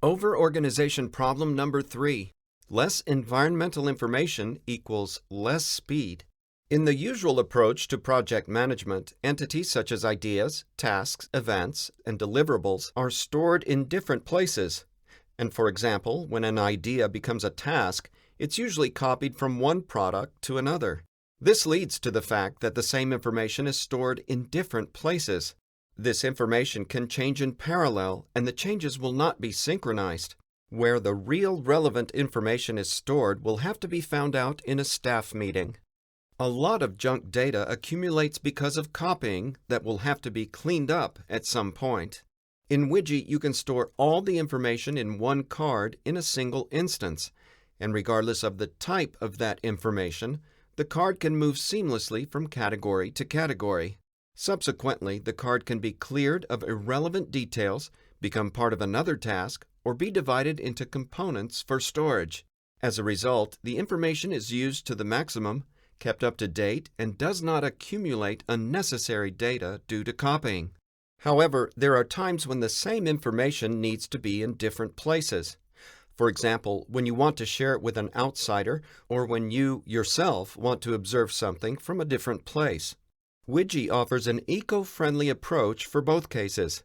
Over-organization problem number 3. Less environmental information equals less speed. In the usual approach to project management, entities such as ideas, tasks, events, and deliverables are stored in different places. And for example, when an idea becomes a task, it's usually copied from one product to another. This leads to the fact that the same information is stored in different places. This information can change in parallel, and the changes will not be synchronized. Where the real relevant information is stored will have to be found out in a staff meeting. A lot of junk data accumulates because of copying that will have to be cleaned up at some point. In Weje, you can store all the information in one card in a single instance, and regardless of the type of that information, the card can move seamlessly from category to category. Subsequently, the card can be cleared of irrelevant details, become part of another task, or be divided into components for storage. As a result, the information is used to the maximum, kept up to date, and does not accumulate unnecessary data due to copying. However, there are times when the same information needs to be in different places. For example, when you want to share it with an outsider, or when you yourself want to observe something from a different place. Weje offers an eco-friendly approach for both cases.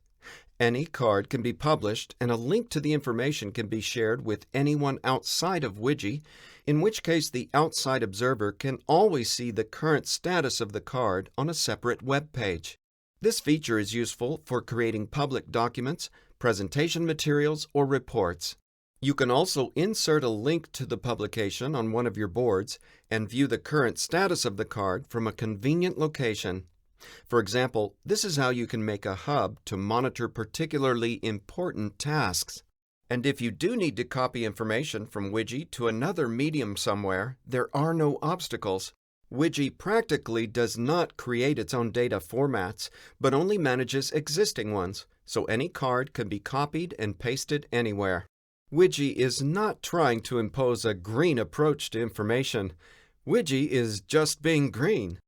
Any card can be published, and a link to the information can be shared with anyone outside of Weje, in which case the outside observer can always see the current status of the card on a separate web page. This feature is useful for creating public documents, presentation materials, or reports. You can also insert a link to the publication on one of your boards and view the current status of the card from a convenient location. For example, this is how you can make a hub to monitor particularly important tasks. And if you do need to copy information from Weje to another medium somewhere, there are no obstacles. Weje practically does not create its own data formats, but only manages existing ones, so any card can be copied and pasted anywhere. Weje is not trying to impose a green approach to information. Weje is just being green.